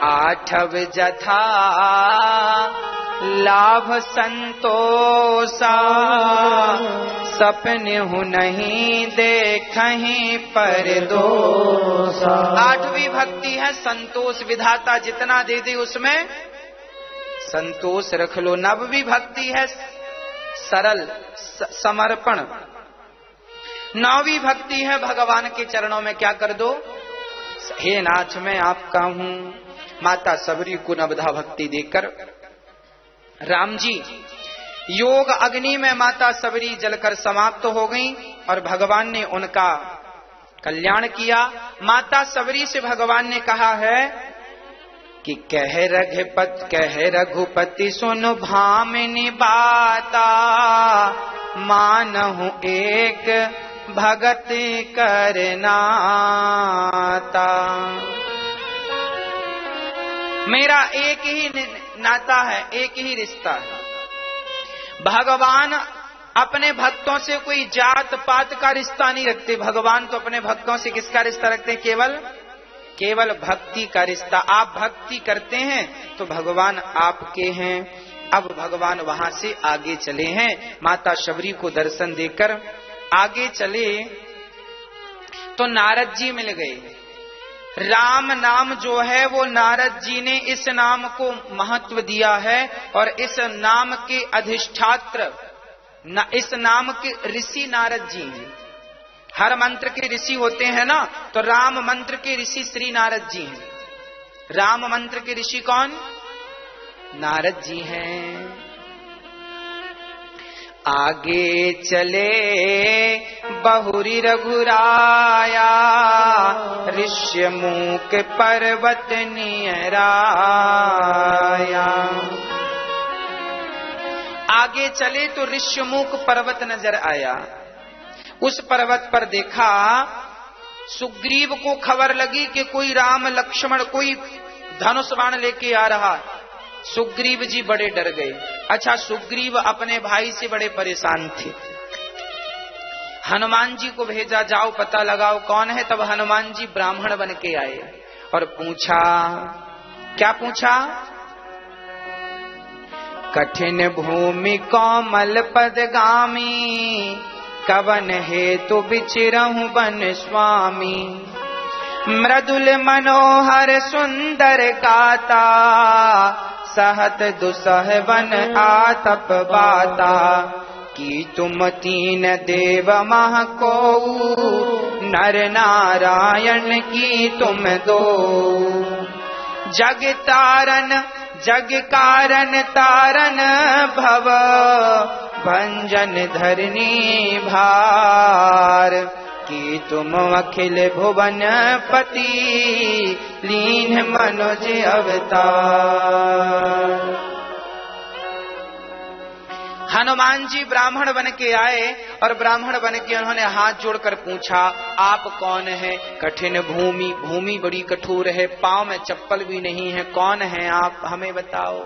आठव जथा लाभ संतोषा, सपने हूँ नहीं देखहीं पर दोषा। आठवीं भक्ति है संतोष, विधाता जितना दे दे उसमें संतोष रख लो। नववीं भक्ति है सरल समर्पण। नौवीं भक्ति है भगवान के चरणों में क्या कर दो, हे नाथ मैं आपका हूं। माता सबरी को नवधा भक्ति देकर राम जी योग अग्नि में माता सबरी जलकर समाप्त हो गईं और भगवान ने उनका कल्याण किया। माता सबरी से भगवान ने कहा है कि कह रघुपति सुन भामिनी बाता, मानहु एक भगत करनाता। मेरा एक ही नाता है, एक ही रिश्ता है। भगवान अपने भक्तों से कोई जात पात का रिश्ता नहीं रखते। भगवान तो अपने भक्तों से किसका रिश्ता रखते हैं, केवल भक्ति का रिश्ता। आप भक्ति करते हैं तो भगवान आपके हैं। अब भगवान वहां से आगे चले हैं, माता शबरी को दर्शन देकर आगे चले तो नारद जी मिल गए। राम नाम जो है वो नारद जी ने इस नाम को महत्व दिया है और इस नाम के अधिष्ठात्र इस नाम के ऋषि नारद जी हैं। हर मंत्र के ऋषि होते हैं ना, तो राम मंत्र के ऋषि श्री नारद जी हैं। राम मंत्र के ऋषि कौन, नारद जी हैं। आगे चले बहुरी रघुराया, ऋष्यमूक पर्वत नियराया। आगे चले तो ऋष्यमूक पर्वत नजर आया। उस पर्वत पर देखा, सुग्रीव को खबर लगी कि कोई राम लक्ष्मण कोई धनुष बाण लेके आ रहा। सुग्रीव जी बड़े डर गए। अच्छा, सुग्रीव अपने भाई से बड़े परेशान थे। हनुमान जी को भेजा, जाओ पता लगाओ कौन है। तब हनुमान जी ब्राह्मण बन के आए और पूछा, क्या पूछा, कठिन भूमि कोमल पदगामी, कवन हेतु बिचरहु बन स्वामी। मृदुल मनोहर सुंदर गाता, सहत दुसह वन आतप बाता। की तुम तीन देव मह को, नर नारायण की तुम दो। जग तारन जग कारण तारन भव, भंजन धरनी भार। की तुम अखिल भुवन पति, लीन मनोज अवतार। हनुमान जी ब्राह्मण बन के आए और ब्राह्मण बन के उन्होंने हाथ जोड़कर पूछा, आप कौन है। कठिन भूमि, भूमि बड़ी कठोर है, पांव में चप्पल भी नहीं है, कौन है आप, हमें बताओ।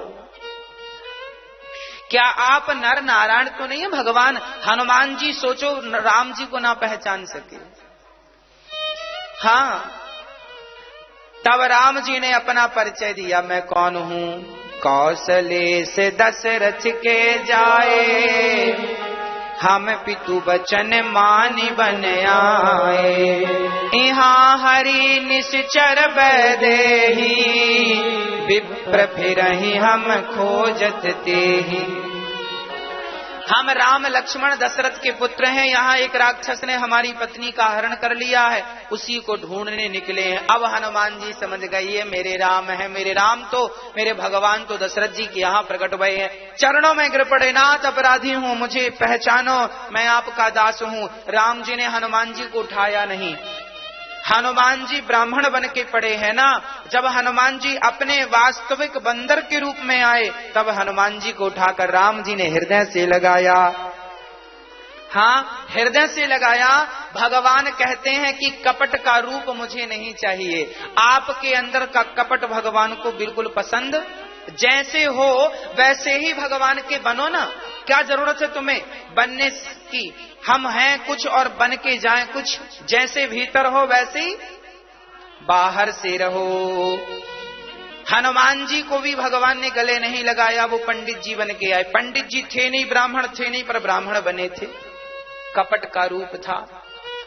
क्या आप नर नारायण तो नहीं है भगवान। हनुमान जी सोचो राम जी को ना पहचान सके। हाँ, तब राम जी ने अपना परिचय दिया, मैं कौन हूं। कौशले से दशरथ के जाए, हम पितु बचन मानि बन आए। यहाँ हरि निश्चर बैदेही, विप्र फिरहि हम खोजत तेहि। हम राम लक्ष्मण दशरथ के पुत्र हैं। यहाँ एक राक्षस ने हमारी पत्नी का हरण कर लिया है, उसी को ढूंढने निकले हैं। अब हनुमान जी समझ गए ये मेरे राम है। मेरे राम तो मेरे भगवान तो दशरथ जी के यहाँ प्रकट हुए हैं। चरणों में गिर पड़े, नाथ अपराधी हूँ, मुझे पहचानो, मैं आपका दास हूँ। राम जी ने हनुमान जी को उठाया नहीं। हनुमान जी ब्राह्मण बन के पड़े हैं ना। जब हनुमान जी अपने वास्तविक बंदर के रूप में आए, तब हनुमान जी को उठाकर राम जी ने हृदय से लगाया। हाँ, हृदय से लगाया। भगवान कहते हैं कि कपट का रूप मुझे नहीं चाहिए। आपके अंदर का कपट भगवान को बिल्कुल पसंद। जैसे हो वैसे ही भगवान के बनो ना। क्या जरूरत है तुम्हें बनने की। हम हैं कुछ और बन के जाएं कुछ। जैसे भीतर हो वैसे ही बाहर से रहो। हनुमान जी को भी भगवान ने गले नहीं लगाया, वो पंडित जी बन के आए। पंडित जी थे नहीं, ब्राह्मण थे नहीं, पर ब्राह्मण बने थे। कपट का रूप था,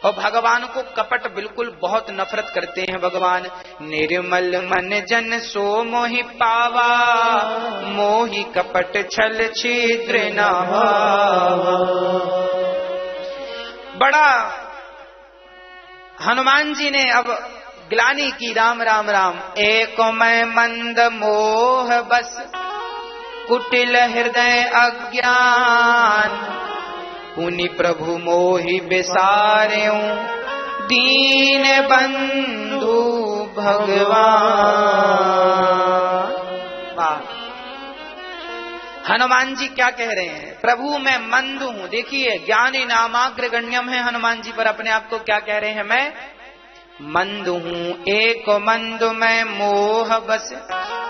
और भगवान को कपट बिल्कुल बहुत नफरत करते हैं भगवान। निर्मल मन जन सो मोहि पावा, मोहि कपट छल छिद्र न भावा। बड़ा हनुमान जी ने अब ग्लानि की, राम राम राम। एक मैं मंद मोह बस, कुटिल हृदय अज्ञान, पुनि प्रभु मोहि बिसार्यूं, दीन बंधु भगवान। वाह! हनुमान जी क्या कह रहे हैं? प्रभु मैं मंद हूं। देखिए, ज्ञानी नामाग्र गण्यम है हनुमान जी पर अपने आप को क्या कह रहे हैं? मैं मंद हूं, एक मंद मैं मोह बस,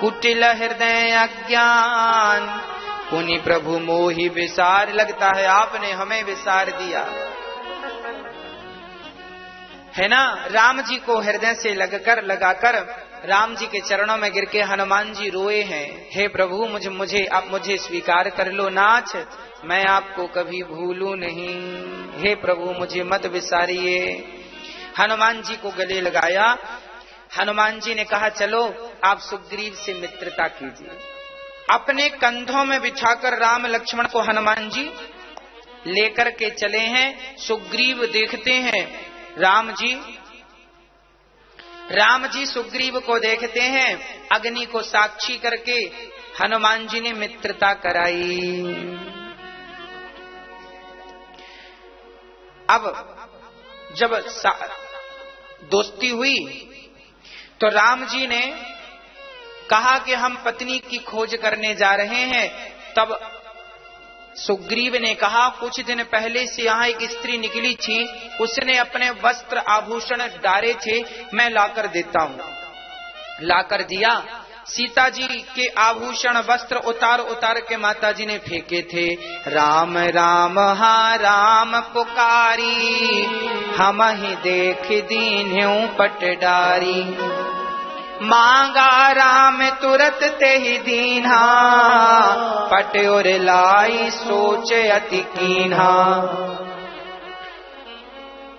कुटिल हृदय अज्ञान, पुनि प्रभु मोहि विसार। लगता है आपने हमें विसार दिया, है ना। राम जी को हृदय से लगाकर राम जी के चरणों में गिर के हनुमान जी रोए हैं। हे प्रभु, आप मुझे स्वीकार कर लो नाथ, मैं आपको कभी भूलूं नहीं। हे प्रभु, मुझे मत विसारिए। हनुमान जी को गले लगाया। हनुमान जी ने कहा, चलो आप सुग्रीव से मित्रता कीजिए। अपने कंधों में बिठाकर राम लक्ष्मण को हनुमान जी लेकर के चले हैं। सुग्रीव देखते हैं राम जी सुग्रीव को देखते हैं। अग्नि को साक्षी करके हनुमान जी ने मित्रता कराई। अब जब दोस्ती हुई तो राम जी ने कहा कि हम पत्नी की खोज करने जा रहे हैं। तब सुग्रीव ने कहा, कुछ दिन पहले से यहाँ एक स्त्री निकली थी, उसने अपने वस्त्र आभूषण डाले थे, मैं लाकर देता हूं। लाकर दिया। सीता जी के आभूषण वस्त्र उतार के माता जी ने फेंके थे। राम राम हा राम पुकारी, हम ही देख दीन्ह्यों पटडारी। मांगा राम तुरत ते ही दीन्हा, पट और लाई सोच अति कीन्हा।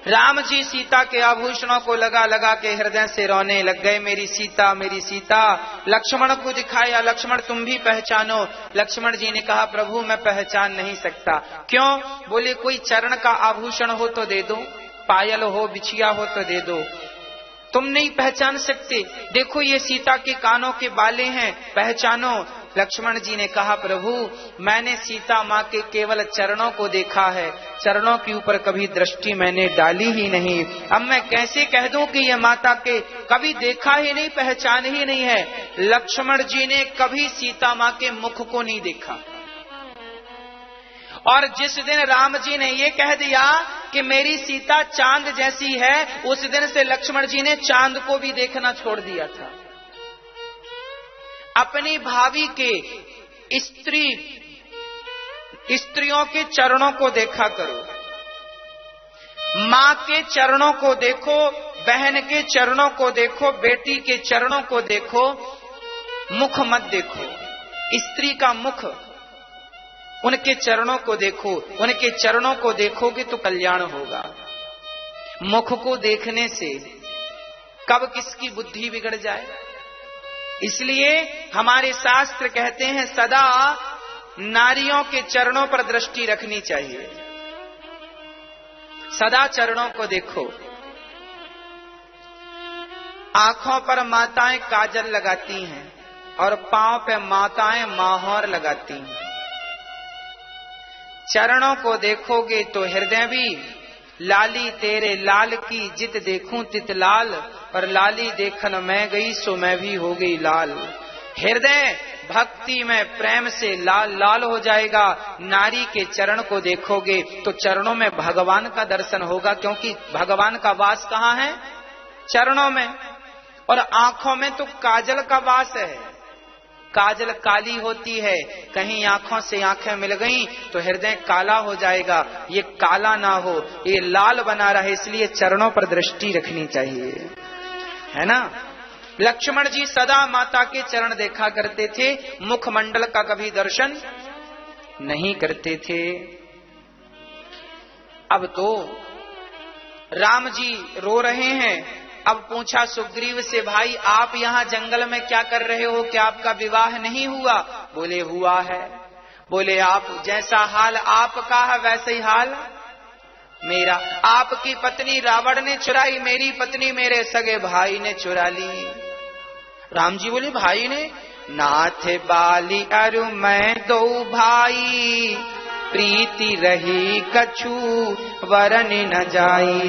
राम जी सीता के आभूषणों को लगा के हृदय से रोने लग गए। मेरी सीता, मेरी सीता। लक्ष्मण को दिखाया, लक्ष्मण तुम भी पहचानो। लक्ष्मण जी ने कहा, प्रभु मैं पहचान नहीं सकता। क्यों? बोले, कोई चरण का आभूषण हो तो दे दो, पायल हो, बिछिया हो तो दे दो। तुम नहीं पहचान सकते? देखो ये सीता के कानों के बाले हैं, पहचानो। लक्ष्मण जी ने कहा, प्रभु मैंने सीता माँ के केवल चरणों को देखा है, चरणों के ऊपर कभी दृष्टि मैंने डाली ही नहीं। अब मैं कैसे कह दूं कि ये माता के कभी देखा ही नहीं, पहचान ही नहीं है। लक्ष्मण जी ने कभी सीता माँ के मुख को नहीं देखा। और जिस दिन राम जी ने ये कह दिया कि मेरी सीता चांद जैसी है, उस दिन से लक्ष्मण जी ने चांद को भी देखना छोड़ दिया था। अपनी भाभी के स्त्रियों के चरणों को देखा करो, माँ के चरणों को देखो, बहन के चरणों को देखो, बेटी के चरणों को देखो, मुख मत देखो। स्त्री का मुख, उनके चरणों को देखो। उनके चरणों को देखोगे तो कल्याण होगा। मुख को देखने से कब किसकी बुद्धि बिगड़ जाए। इसलिए हमारे शास्त्र कहते हैं सदा नारियों के चरणों पर दृष्टि रखनी चाहिए। सदा चरणों को देखो। आंखों पर माताएं काजल लगाती हैं और पांव पे माताएं माहौर लगाती हैं। चरणों को देखोगे तो हृदय भी लाली तेरे लाल की, जित देखूं तित लाल, पर लाली देखन मैं गई सो मैं भी हो गई लाल। हृदय भक्ति में प्रेम से लाल लाल हो जाएगा। नारी के चरण को देखोगे तो चरणों में भगवान का दर्शन होगा, क्योंकि भगवान का वास कहाँ है? चरणों में। और आंखों में तो काजल का वास है। काजल काली होती है, कहीं आंखों से आंखें मिल गईं तो हृदय काला हो जाएगा। ये काला ना हो, ये लाल बना रहे, इसलिए चरणों पर दृष्टि रखनी चाहिए, है ना। लक्ष्मण जी सदा माता के चरण देखा करते थे, मुखमंडल का कभी दर्शन नहीं करते थे। अब तो राम जी रो रहे हैं। अब पूछा सुग्रीव से, भाई आप यहाँ जंगल में क्या कर रहे हो, क्या आपका विवाह नहीं हुआ? बोले हुआ है। बोले आप जैसा हाल आपका है वैसे ही हाल मेरा। आपकी पत्नी रावण ने चुराई, मेरी पत्नी मेरे सगे भाई ने चुरा ली। राम जी बोले भाई ने? नाथ बाली अरु मैं दो भाई, प्रीति रही कछु वरन न जाई।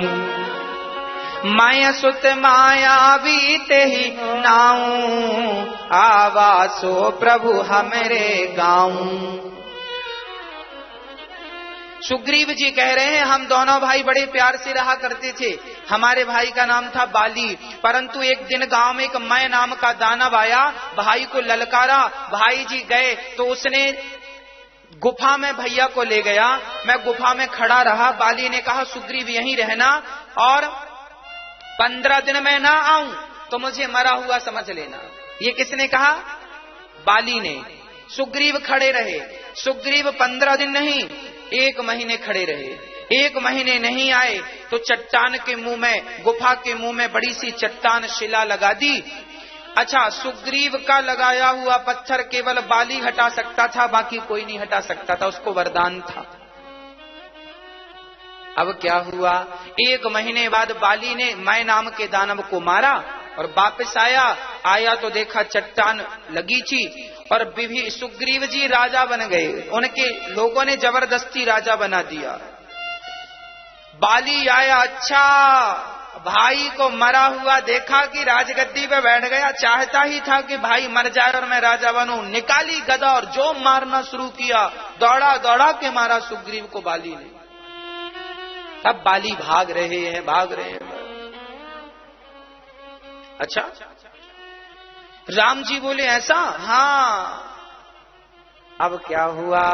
माया सुत माया बीते ही नाऊ, आवासो प्रभु हमरे गाऊं। सुग्रीव जी कह रहे हैं हम दोनों भाई बड़े प्यार से रहा करते थे। हमारे भाई का नाम था बाली, परंतु एक दिन गांव में एक मैं नाम का दानव आया, भाई को ललकारा। भाई जी गए तो उसने गुफा में भैया को ले गया। मैं गुफा में खड़ा रहा। बाली ने कहा सुग्रीव यहीं रहना और 15 दिन में ना आऊं तो मुझे मरा हुआ समझ लेना। ये किसने कहा? बाली ने। सुग्रीव खड़े रहे। सुग्रीव 15 दिन नहीं 1 महीने खड़े रहे। 1 महीने नहीं आए तो चट्टान के मुंह में, गुफा के मुंह में बड़ी सी चट्टान शिला लगा दी। अच्छा, सुग्रीव का लगाया हुआ पत्थर केवल बाली हटा सकता था, बाकी कोई नहीं हटा सकता था, उसको वरदान था। अब क्या हुआ? 1 महीने बाद बाली ने मैं नाम के दानव को मारा और वापस आया तो देखा चट्टान लगी थी और सुग्रीव जी राजा बन गए। उनके लोगों ने जबरदस्ती राजा बना दिया। बाली आया, अच्छा भाई को मरा हुआ देखा कि राजगद्दी पे बैठ गया, चाहता ही था कि भाई मर जाए और मैं राजा बनूं। निकाली गदा और जो मारना शुरू किया, दौड़ा दौड़ा के मारा सुग्रीव को बाली ने। अब बाली भाग रहे हैं। अच्छा, राम जी बोले ऐसा? हाँ। अब क्या हुआ?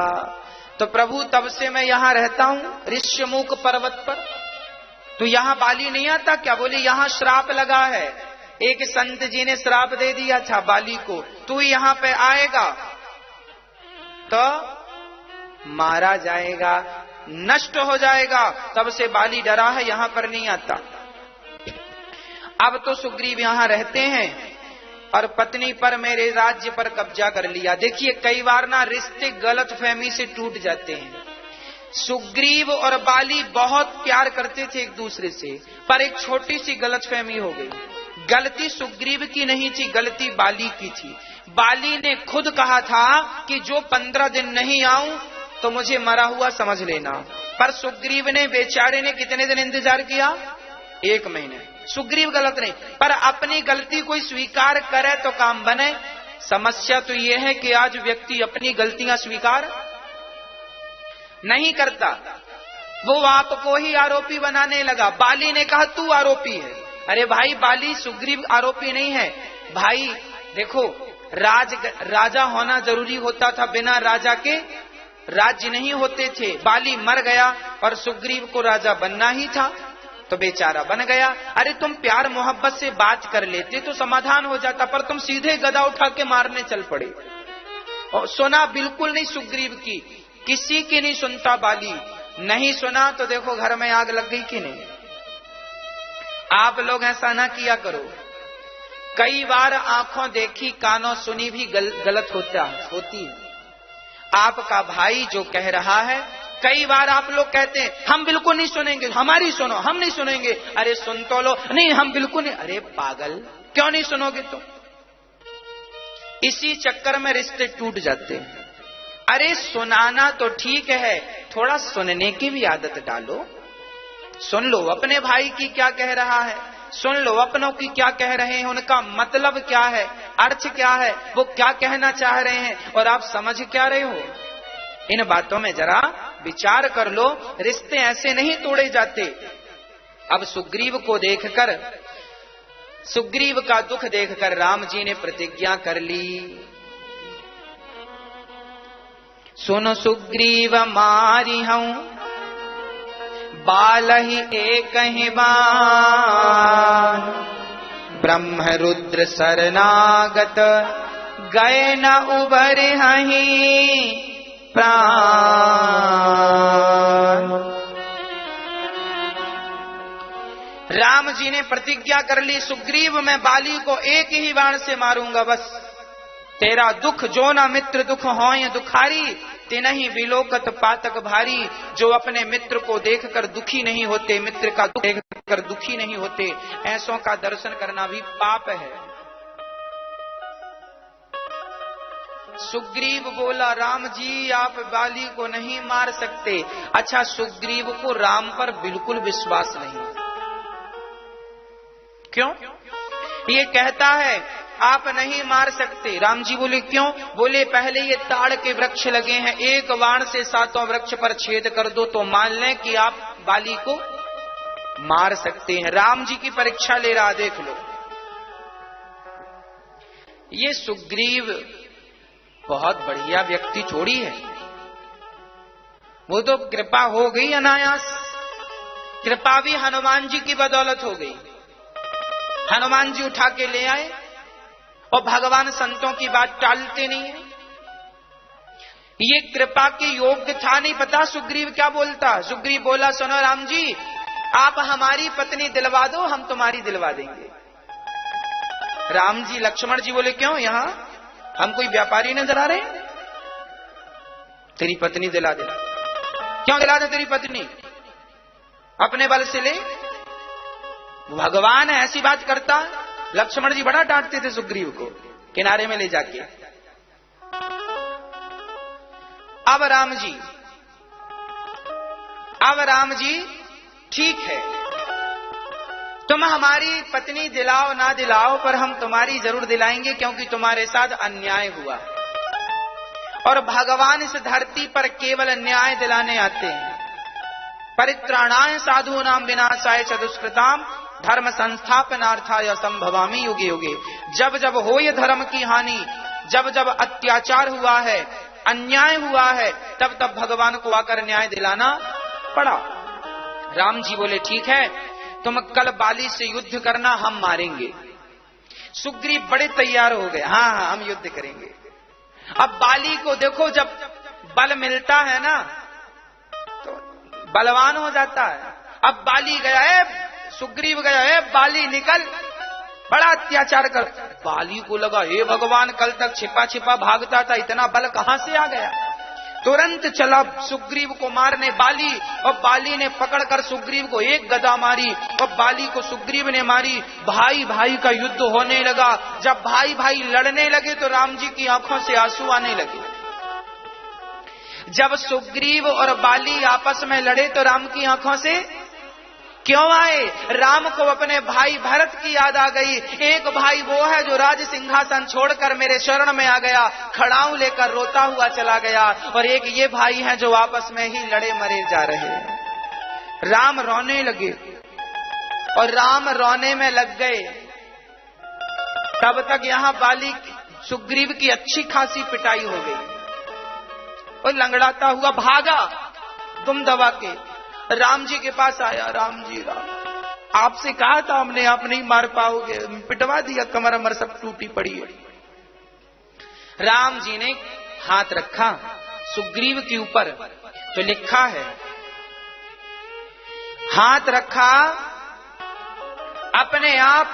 तो प्रभु तब से मैं यहां रहता हूं ऋष्यमुख पर्वत पर, तो यहां बाली नहीं आता क्या? बोले यहां श्राप लगा है। एक संत जी ने श्राप दे दिया था बाली को, तू यहां पे आएगा तो मारा जाएगा, नष्ट हो जाएगा। तब से बाली डरा है, यहां पर नहीं आता। अब तो सुग्रीव यहां रहते हैं और पत्नी पर, मेरे राज्य पर कब्जा कर लिया। देखिए कई बार ना रिश्ते गलत फहमी से टूट जाते हैं। सुग्रीव और बाली बहुत प्यार करते थे एक दूसरे से, पर एक छोटी सी गलतफहमी हो गई। गलती सुग्रीव की नहीं थी, गलती बाली की थी। बाली ने खुद कहा था कि जो 15 दिन नहीं आऊं तो मुझे मरा हुआ समझ लेना, पर सुग्रीव ने बेचारे ने कितने दिन इंतजार किया? 1 महीने। सुग्रीव गलत नहीं, पर अपनी गलती कोई स्वीकार करे तो काम बने। समस्या तो यह है कि आज व्यक्ति अपनी गलतियां स्वीकार नहीं करता, वो आपको ही आरोपी बनाने लगा। बाली ने कहा तू आरोपी है। अरे भाई बाली, सुग्रीव आरोपी नहीं है भाई। देखो राजा होना जरूरी होता था, बिना राजा के राज्य नहीं होते थे। बाली मर गया और सुग्रीव को राजा बनना ही था, तो बेचारा बन गया। अरे तुम प्यार मोहब्बत से बात कर लेते तो समाधान हो जाता, पर तुम सीधे गदा उठा के मारने चल पड़े। और सुना बिल्कुल नहीं सुग्रीव की, किसी की नहीं सुनता बाली। नहीं सुना तो देखो घर में आग लग गई कि नहीं। आप लोग ऐसा ना किया करो। कई बार आंखों देखी कानों सुनी भी गलत होती है। आपका भाई जो कह रहा है, कई बार आप लोग कहते हैं हम बिल्कुल नहीं सुनेंगे, हमारी सुनो, हम नहीं सुनेंगे। अरे सुन तो लो। नहीं हम बिल्कुल नहीं। अरे पागल, क्यों नहीं सुनोगे तुम? इसी चक्कर में रिश्ते टूट जाते हैं। अरे सुनाना तो ठीक है, थोड़ा सुनने की भी आदत डालो। सुन लो अपने भाई की क्या कह रहा है, सुन लो अपनों की क्या कह रहे हैं, उनका मतलब क्या है, अर्थ क्या है, वो क्या कहना चाह रहे हैं और आप समझ क्या रहे हो। इन बातों में जरा विचार कर लो। रिश्ते ऐसे नहीं तोड़े जाते। अब सुग्रीव को देखकर, सुग्रीव का दुख देखकर राम जी ने प्रतिज्ञा कर ली। सुन सुग्रीव मारी हूं बाल ही एक ही बार, ब्रह्म रुद्र शरणागत गए न उबर हहीं प्राण। राम जी ने प्रतिज्ञा कर ली, सुग्रीव मैं बाली को एक ही बाण से मारूंगा, बस तेरा दुख जो न मित्र दुख होय दुखारी, तिनहि विलोकत पातक भारी। जो अपने मित्र को देखकर दुखी नहीं होते, मित्र का दुख देखकर दुखी नहीं होते, ऐसों का दर्शन करना भी पाप है। सुग्रीव बोला, राम जी आप बाली को नहीं मार सकते। अच्छा, सुग्रीव को राम पर बिल्कुल विश्वास नहीं। क्यों? ये कहता है आप नहीं मार सकते। राम जी बोले क्यों? बोले पहले ये ताड़ के वृक्ष लगे हैं, एक बाण से 7 वृक्ष पर छेद कर दो तो मान लें कि आप बाली को मार सकते हैं। राम जी की परीक्षा ले रहा, देख लो। ये सुग्रीव बहुत बढ़िया व्यक्ति थोड़ी है, वो तो कृपा हो गई अनायास। कृपा भी हनुमान जी की बदौलत हो गई। हनुमान जी उठा के ले आए, और भगवान संतों की बात टालते नहीं है। ये कृपा के योग्य था नहीं। पता सुग्रीव क्या बोलता? सुग्रीव बोला, सुनो राम जी, आप हमारी पत्नी दिलवा दो, हम तुम्हारी दिलवा देंगे। राम जी, लक्ष्मण जी बोले क्यों? यहां हम कोई व्यापारी नजर आ रहे हैं? तेरी पत्नी दिला दे। क्यों दिला दे तेरी पत्नी? अपने बल से ले। भगवान ऐसी बात करता। लक्ष्मण जी बड़ा डांटते थे सुग्रीव को, किनारे में ले जाके। अब राम जी ठीक है, तुम हमारी पत्नी दिलाओ ना दिलाओ, पर हम तुम्हारी जरूर दिलाएंगे, क्योंकि तुम्हारे साथ अन्याय हुआ। और भगवान इस धरती पर केवल न्याय दिलाने आते हैं। परित्राणाय साधूनां विनाशाय च दुष्कृताम् धर्म संस्थापनार्थाय संभवामि युगे युगे। जब जब हो ये धर्म की हानि, जब जब अत्याचार हुआ है, अन्याय हुआ है, तब तब भगवान को आकर न्याय दिलाना पड़ा। राम जी बोले ठीक है, तुम कल बाली से युद्ध करना, हम मारेंगे। सुग्रीव बड़े तैयार हो गए, हाँ हम युद्ध करेंगे। अब बाली को देखो, जब बल मिलता है ना तो बलवान हो जाता है। अब बाली गया है, सुग्रीव गया है, बाली निकल, बड़ा अत्याचार कर। बाली को लगा, हे भगवान, कल तक छिपा छिपा भागता था, इतना बल कहां से आ गया? तुरंत चला सुग्रीव को मारने बाली, और बाली ने पकड़कर सुग्रीव को एक गदा मारी, और बाली को सुग्रीव ने मारी। भाई भाई का युद्ध होने लगा। जब भाई भाई लड़ने लगे तो राम जी की आंखों से आंसू आने लगे। जब सुग्रीव और बाली आपस में लड़े तो राम की आंखों से क्यों आए? राम को अपने भाई भरत की याद आ गई। एक भाई वो है जो राज सिंहासन छोड़कर मेरे शरण में आ गया, खड़ाऊं लेकर रोता हुआ चला गया, और एक ये भाई है जो आपस में ही लड़े मरे जा रहे हैं। राम रोने लगे, और राम रोने में लग गए। तब तक यहां बाली सुग्रीव की अच्छी खासी पिटाई हो गई, और लंगड़ाता हुआ भागा दुम दबा के राम जी के पास आया। राम जी, आपसे कहा था हमने, आप नहीं मार पाओगे, पिटवा दिया, कमर अमर सब टूटी पड़ी है। राम जी ने हाथ रखा सुग्रीव के ऊपर, तो लिखा है, हाथ रखा, अपने आप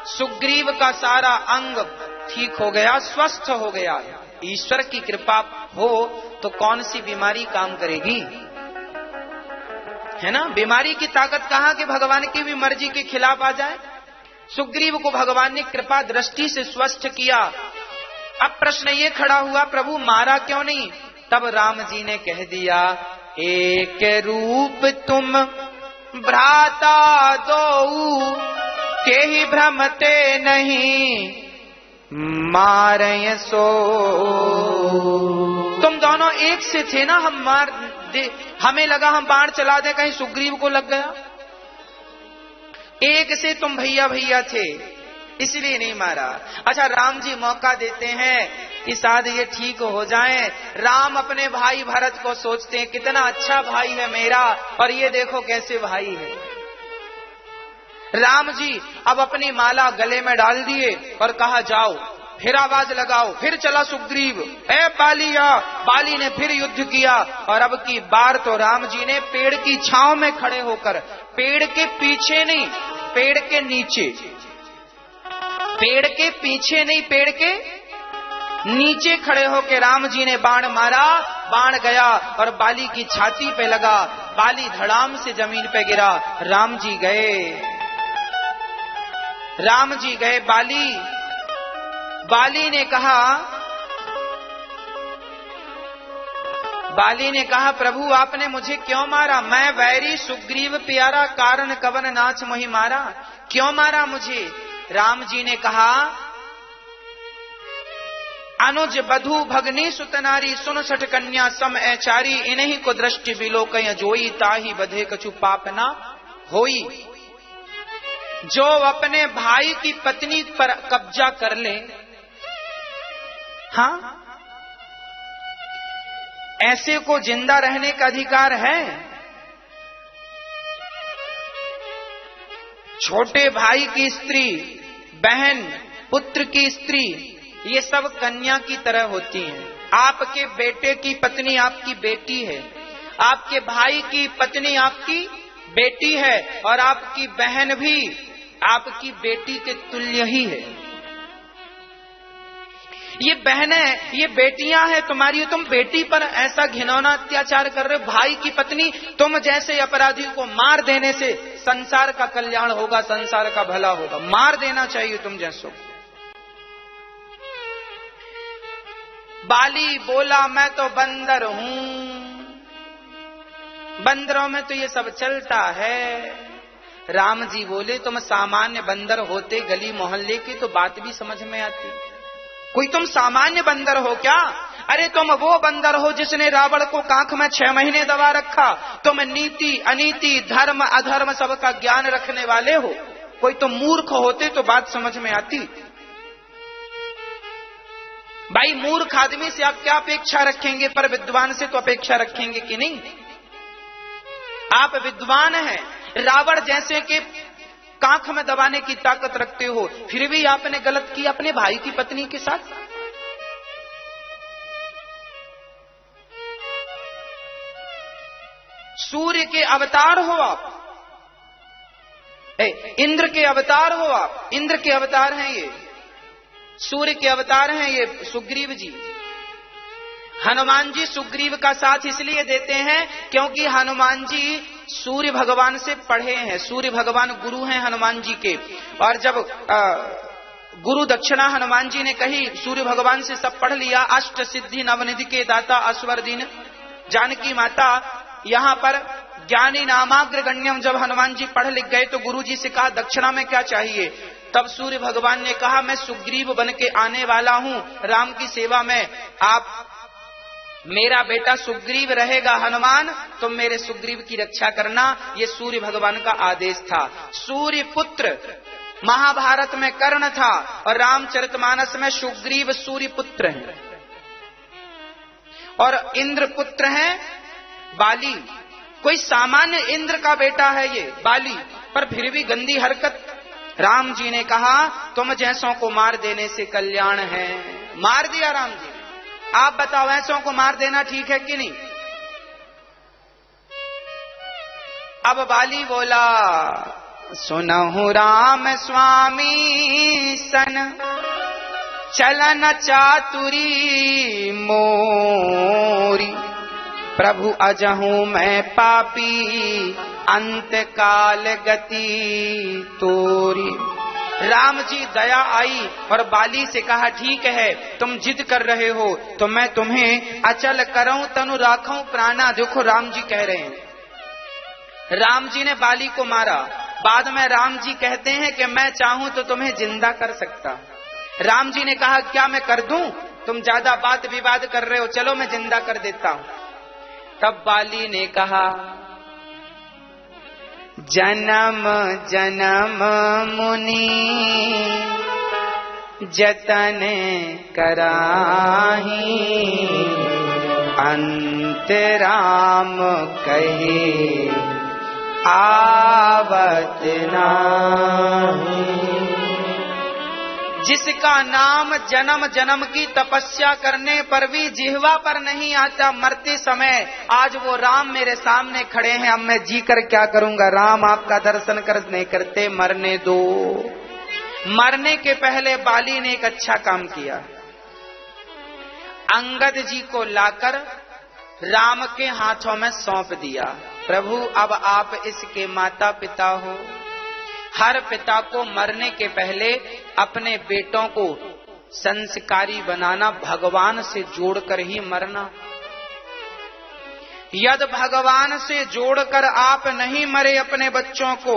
सुग्रीव का सारा अंग ठीक हो गया, स्वस्थ हो गया। ईश्वर की कृपा हो तो कौन सी बीमारी काम करेगी, है ना? बीमारी की ताकत कहां कि भगवान की भी मर्जी के खिलाफ आ जाए। सुग्रीव को भगवान ने कृपा दृष्टि से स्वस्थ किया। अब प्रश्न ये खड़ा हुआ, प्रभु मारा क्यों नहीं? तब राम जी ने कह दिया, एक रूप तुम भ्राता दो, के ही भ्रमते नहीं मारय सो। तुम दोनों एक से थे ना, हम मार दे, हमें लगा हम बाण चला दे, कहीं सुग्रीव को लग गया। एक से तुम भैया भैया थे, इसलिए नहीं मारा। अच्छा, राम जी मौका देते हैं कि शायद ये ठीक हो जाए। राम अपने भाई भरत को सोचते हैं, कितना अच्छा भाई है मेरा, और ये देखो कैसे भाई है। राम जी अब अपनी माला गले में डाल दिए और कहा जाओ, फिर आवाज लगाओ। फिर चला सुग्रीव, ए बालिया। बाली ने फिर युद्ध किया और अब की बार तो राम जी ने पेड़ की छांव में खड़े होकर, पेड़ के पीछे नहीं, पेड़ के नीचे, पेड़ के पीछे नहीं, पेड़ के नीचे खड़े होकर राम जी ने बाण मारा। बाण गया और बाली की छाती पे लगा, बाली धड़ाम से जमीन पे गिरा। राम जी गए, राम जी गए। बाली ने कहा प्रभु आपने मुझे क्यों मारा? मैं वैरी सुग्रीव प्यारा, कारण कवन नाच मोहि मारा। क्यों मारा मुझे? राम जी ने कहा अनुज बधु भगनी सुतनारी, सुन सठ कन्या सम ऐचारी, इन्हीं को दृष्टि बिलोकय जोई, ताही बधे कछु पाप ना होई। जो अपने भाई की पत्नी पर कब्जा कर ले, हाँ, ऐसे को जिंदा रहने का अधिकार है? छोटे भाई की स्त्री, बहन, पुत्र की स्त्री, ये सब कन्या की तरह होती हैं। आपके बेटे की पत्नी आपकी बेटी है, आपके भाई की पत्नी आपकी बेटी है, और आपकी बहन भी आपकी बेटी के तुल्य ही है। ये बहनें, ये बेटियां हैं तुम्हारी, तुम बेटी पर ऐसा घिनौना अत्याचार कर रहे हो। भाई की पत्नी, तुम जैसे अपराधी को मार देने से संसार का कल्याण होगा, संसार का भला होगा। मार देना चाहिए तुम जैसो। बाली बोला मैं तो बंदर हूं, बंदरों में तो ये सब चलता है। राम जी बोले तुम सामान्य बंदर होते गली मोहल्ले की तो बात भी समझ में आती, कोई तुम सामान्य बंदर हो क्या? अरे तुम वो बंदर हो जिसने रावण को कांख में 6 महीने दबा रखा। तुम नीति अनीति धर्म अधर्म सबका ज्ञान रखने वाले हो। कोई तुम मूर्ख होते तो बात समझ में आती। भाई मूर्ख आदमी से आप क्या अपेक्षा रखेंगे, पर विद्वान से तो अपेक्षा रखेंगे कि नहीं? आप विद्वान हैं, रावण जैसे के कांख में दबाने की ताकत रखते हो, फिर भी आपने गलत किया अपने भाई की पत्नी के साथ। सूर्य के अवतार हो आप, इंद्र के अवतार हो आप। इंद्र के अवतार हैं ये, सूर्य के अवतार हैं ये सुग्रीव जी। हनुमान जी सुग्रीव का साथ इसलिए देते हैं क्योंकि हनुमान जी सूर्य भगवान से पढ़े हैं। सूर्य भगवान गुरु हैं हनुमान जी के। और जब गुरु दक्षिणा हनुमान जी ने कही, सूर्य भगवान से सब पढ़ लिया। अष्ट सिद्धि नवनिधि के दाता अस्वर दीन जानकी माता, यहाँ पर ज्ञानी नामाग्र गण्यम जब हनुमान जी पढ़ लिख गए तो गुरु जी से कहा दक्षिणा में क्या चाहिए? तब सूर्य भगवान ने कहा मैं सुग्रीव बन के आने वाला हूं राम की सेवा में, आप मेरा बेटा सुग्रीव रहेगा। हनुमान तुम मेरे सुग्रीव की रक्षा करना, ये सूर्य भगवान का आदेश था। सूर्य पुत्र महाभारत में कर्ण था और रामचरितमानस में सुग्रीव सूर्य पुत्र हैं। और इंद्र पुत्र हैं बाली। कोई सामान्य इंद्र का बेटा है ये बाली, पर फिर भी गंदी हरकत। राम जी ने कहा तुम जैसों को मार देने से कल्याण है। मार दिया राम जी। आप बताओ ऐसों को मार देना ठीक है कि नहीं? अब बाली बोला सुनहु राम स्वामी सन, चलन चातुरी मोरी, प्रभु अजहूं मैं पापी, अंत काल गति तोरी। राम जी दया आई और बाली से कहा ठीक है तुम जिद कर रहे हो तो मैं तुम्हें अचल करूं तनु राखूं प्राणा। देखो राम जी कह रहे हैं, राम जी ने बाली को मारा। बाद में राम जी कहते हैं कि मैं चाहूं तो तुम्हें जिंदा कर सकता। राम जी ने कहा क्या मैं कर दूं? तुम ज्यादा बात विवाद कर रहे हो, चलो मैं जिंदा कर देता हूं। तब बाली ने कहा जन्म जन्म मुनि जतन कराही, अंत राम कहे आवत नाही। जिसका नाम जन्म जन्म की तपस्या करने पर भी जिह्वा पर नहीं आता, मरते समय आज वो राम मेरे सामने खड़े हैं, अब मैं जी कर क्या करूंगा, राम आपका दर्शन कर नहीं करते, मरने दो। मरने के पहले बाली ने एक अच्छा काम किया, अंगद जी को लाकर राम के हाथों में सौंप दिया, प्रभु अब आप इसके माता पिता हो। हर पिता को मरने के पहले अपने बेटों को संस्कारी बनाना, भगवान से जोड़कर ही मरना। यदि भगवान से जोड़कर आप नहीं मरे अपने बच्चों को,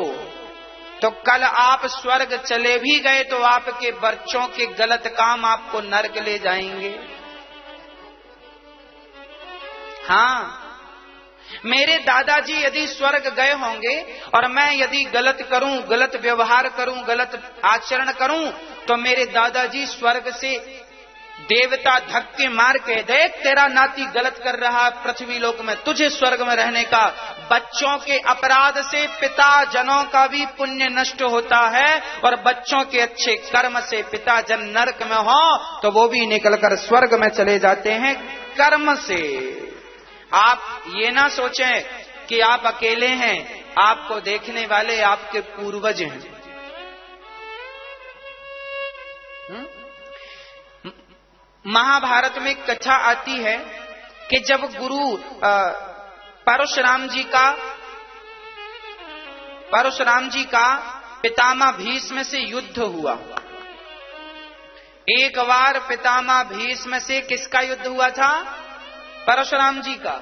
तो कल आप स्वर्ग चले भी गए तो आपके बच्चों के गलत काम आपको नरक ले जाएंगे। हाँ, मेरे दादाजी यदि स्वर्ग गए होंगे और मैं यदि गलत करूं, गलत व्यवहार करूं, गलत आचरण करूं, तो मेरे दादाजी स्वर्ग से देवता धक्के मार के, देख तेरा नाती गलत कर रहा पृथ्वी लोक में, तुझे स्वर्ग में रहने का। बच्चों के अपराध से पिता जनों का भी पुण्य नष्ट होता है, और बच्चों के अच्छे कर्म से पिता जन नरक में हो तो वो भी निकलकर स्वर्ग में चले जाते हैं कर्म से। आप ये ना सोचें कि आप अकेले हैं, आपको देखने वाले आपके पूर्वज हैं। महाभारत में कथा आती है कि जब गुरु परशुराम जी का पितामह भीष्म से युद्ध हुआ। एक बार पितामह भीष्म से किसका युद्ध हुआ था? परशुराम जी का।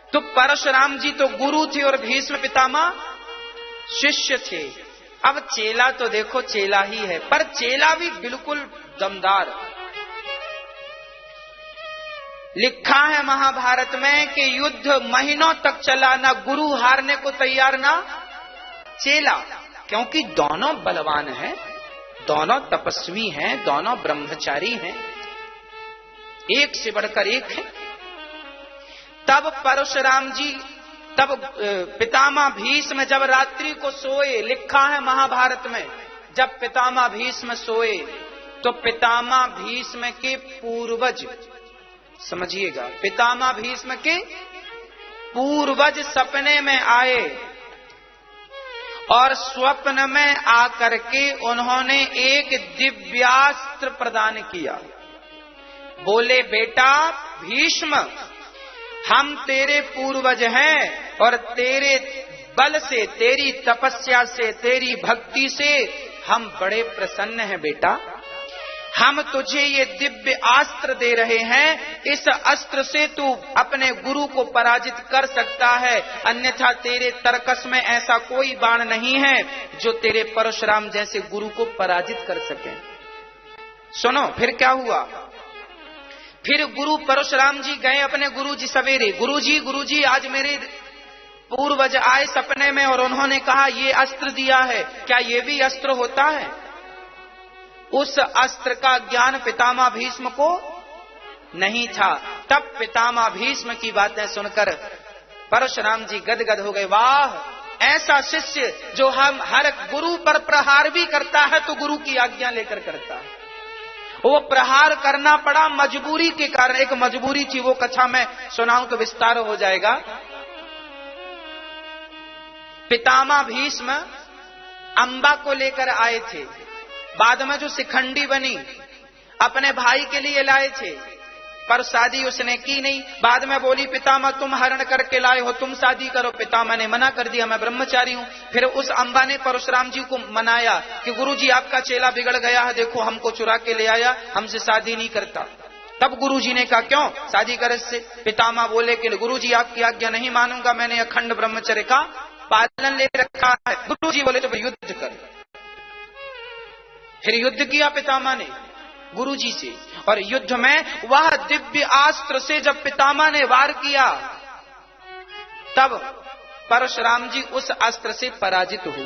तो परशुराम जी तो गुरु थे और भीष्म पितामह शिष्य थे। अब चेला तो देखो चेला ही है, पर चेला भी बिल्कुल दमदार। लिखा है महाभारत में कि युद्ध महीनों तक चला, ना गुरु हारने को तैयार ना चेला, क्योंकि दोनों बलवान हैं, दोनों तपस्वी हैं, दोनों ब्रह्मचारी हैं, एक से बढ़कर एक है। तब परशुराम जी, तब पितामह भीष्म जब रात्रि को सोए, लिखा है महाभारत में, जब पितामह भीष्म सोए तो पितामह भीष्म के पूर्वज, समझिएगा, पितामह भीष्म के पूर्वज सपने में आए और स्वप्न में आकर के उन्होंने एक दिव्यास्त्र प्रदान किया। बोले, बेटा भीष्म, हम तेरे पूर्वज हैं और तेरे बल से, तेरी तपस्या से, तेरी भक्ति से हम बड़े प्रसन्न हैं बेटा। हम तुझे ये दिव्य अस्त्र दे रहे हैं, इस अस्त्र से तू अपने गुरु को पराजित कर सकता है, अन्यथा तेरे तरकस में ऐसा कोई बाण नहीं है जो तेरे परशुराम जैसे गुरु को पराजित कर सके। सुनो फिर क्या हुआ। फिर गुरु परशुराम जी गए अपने गुरु जी सवेरे, गुरु जी आज मेरे पूर्वज आए सपने में और उन्होंने कहा ये अस्त्र दिया है, क्या ये भी अस्त्र होता है? उस अस्त्र का ज्ञान पितामह भीष्म को नहीं था। तब पितामह भीष्म की बातें सुनकर परशुराम जी गदगद हो गए। वाह, ऐसा शिष्य जो हम हर गुरु पर प्रहार भी करता है तो गुरु की आज्ञा लेकर करता है। वो प्रहार करना पड़ा मजबूरी के कारण, एक मजबूरी थी, वो कथा मैं सुनाऊं तो विस्तार हो जाएगा। पितामह भीष्म अंबा को लेकर आए थे, बाद में जो शिखंडी बनी अपने भाई के लिए लाए थे, पर शादी उसने की नहीं। बाद में बोली, पितामह तुम हरण करके लाए हो, तुम शादी करो। पितामह ने मना कर दिया, मैं ब्रह्मचारी हूं। फिर उस अंबा ने परशुराम जी को मनाया कि गुरुजी आपका चेला बिगड़ गया है, देखो हमको चुरा के ले आया, हमसे शादी नहीं करता। तब गुरुजी ने कहा क्यों शादी करे इससे? पितामह बोले कि गुरुजी आपकी आज्ञा नहीं मानूंगा, मैंने अखंड ब्रह्मचर्य का पालन ले रखा है। गुरुजी बोले तो युद्ध कर। फिर युद्ध किया पितामह ने गुरुजी से, और युद्ध में वह दिव्य अस्त्र से जब पितामह ने वार किया, तब परशुराम जी उस अस्त्र से पराजित हुए।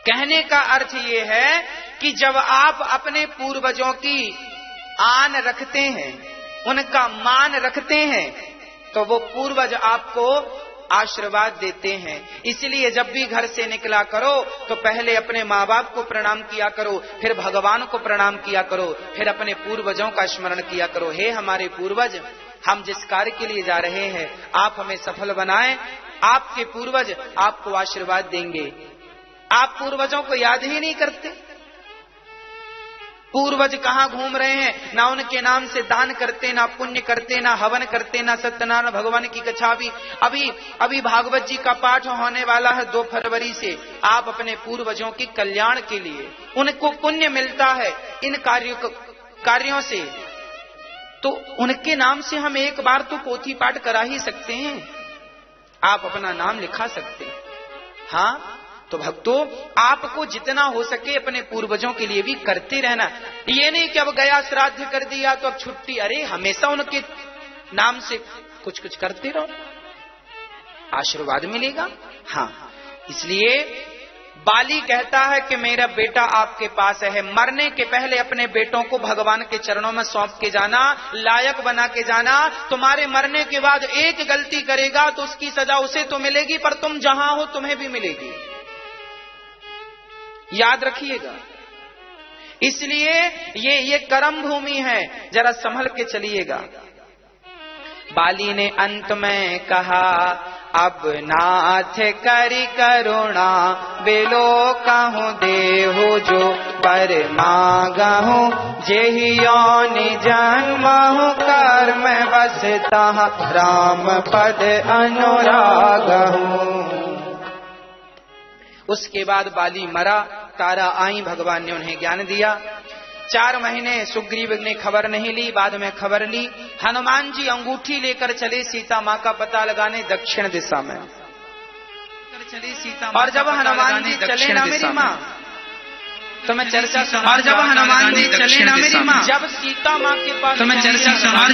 कहने का अर्थ ये है कि जब आप अपने पूर्वजों की आन रखते हैं, उनका मान रखते हैं, तो वो पूर्वज आपको आशीर्वाद देते हैं। इसलिए जब भी घर से निकला करो तो पहले अपने माँ बाप को प्रणाम किया करो, फिर भगवान को प्रणाम किया करो, फिर अपने पूर्वजों का स्मरण किया करो। हे हमारे पूर्वज, हम जिस कार्य के लिए जा रहे हैं आप हमें सफल बनाएं। आपके पूर्वज आपको आशीर्वाद देंगे। आप पूर्वजों को याद ही नहीं करते। पूर्वज कहां घूम रहे हैं, ना उनके नाम से दान करते, ना पुण्य करते, ना हवन करते, ना सत्यनारायण भगवान की कथा भी। अभी भागवत जी का पाठ होने वाला है 2 फरवरी से। आप अपने पूर्वजों के कल्याण के लिए, उनको पुण्य मिलता है इन कार्यों से, तो उनके नाम से हम एक बार तो पोथी पाठ करा ही सकते हैं। आप अपना नाम लिखा सकते हैं। हाँ, तो भक्तों, आपको जितना हो सके अपने पूर्वजों के लिए भी करते रहना। ये नहीं कि अब गया श्राद्ध कर दिया तो अब छुट्टी। अरे हमेशा उनके नाम से कुछ कुछ करते रहो, आशीर्वाद मिलेगा। हाँ, इसलिए बाली कहता है कि मेरा बेटा आपके पास है। मरने के पहले अपने बेटों को भगवान के चरणों में सौंप के जाना, लायक बना के जाना। तुम्हारे मरने के बाद एक गलती करेगा तो उसकी सजा उसे तो मिलेगी, पर तुम जहां हो तुम्हें भी मिलेगी, याद रखिएगा। इसलिए ये कर्म भूमि है, जरा संभल के चलिएगा। बाली ने अंत में कहा, अब नाथ करी करुणा बेलो कहूँ देहु जो पर मांगहु, जेहि योनि जन्महु कर्म बसता राम पद अनुरागहु। उसके बाद बाली मरा, तारा आई, भगवान ने उन्हें ज्ञान दिया। 4 महीने सुग्रीव ने खबर नहीं ली, बाद में खबर ली। हनुमान जी अंगूठी लेकर चले सीता माँ का पता लगाने दक्षिण दिशा में। और जब हनुमान जी चले ना मेरी माँ, तो मैं चर्चा सुना। और जब हनुमान जी चले ना मेरी माँ, जब सीता माँ के पास तो मैं चर्चा सुना,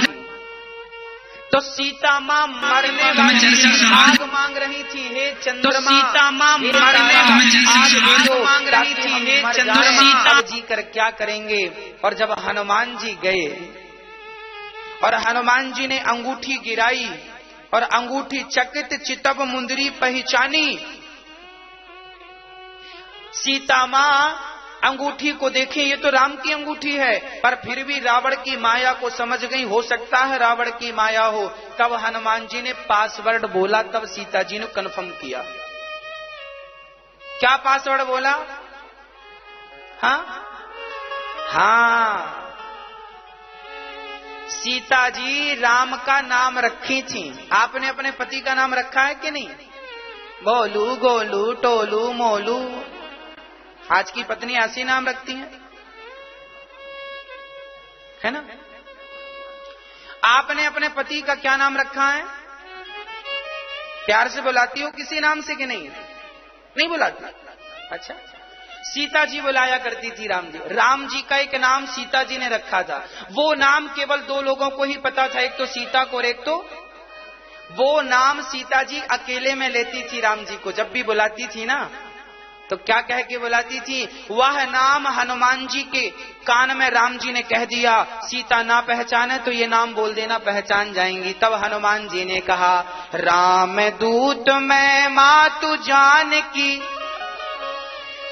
तो सीता माँ मरने आग मांग रही थी, हे चंद्रमा। तो सीता माँ मरने आग मांग रही थी, हे चंद्रमा। जी कर क्या करेंगे। और जब हनुमान जी गए और हनुमान जी ने अंगूठी गिराई और अंगूठी चकित चितब मुंदरी पहचानी। सीता माँ अंगूठी को देखे, ये तो राम की अंगूठी है, पर फिर भी रावण की माया को समझ गई, हो सकता है रावण की माया हो। तब हनुमान जी ने पासवर्ड बोला, तब सीता जी ने कन्फर्म किया। क्या पासवर्ड बोला? हाँ, सीता जी राम का नाम रखी थी। आपने अपने पति का नाम रखा है कि नहीं? गोलू गोलू टोलू मोलू। आज की पत्नी ऐसी नाम रखती है ना? आपने अपने पति का क्या नाम रखा है? प्यार से बुलाती हो किसी नाम से कि नहीं? नहीं बुलाती। अच्छा, सीता जी बुलाया करती थी राम जी। राम जी का एक नाम सीता जी ने रखा था। वो नाम केवल 2 लोगों को ही पता था, एक तो सीता को और एक तो वो नाम सीता जी अकेले में लेती थी राम जी को। जब भी बुलाती थी ना, तो क्या कह के बुलाती थी? वह नाम हनुमान जी के कान में राम जी ने कह दिया, सीता ना पहचाने तो ये नाम बोल देना, पहचान जाएंगी। तब हनुमान जी ने कहा, राम दूत मैं मातु जान की,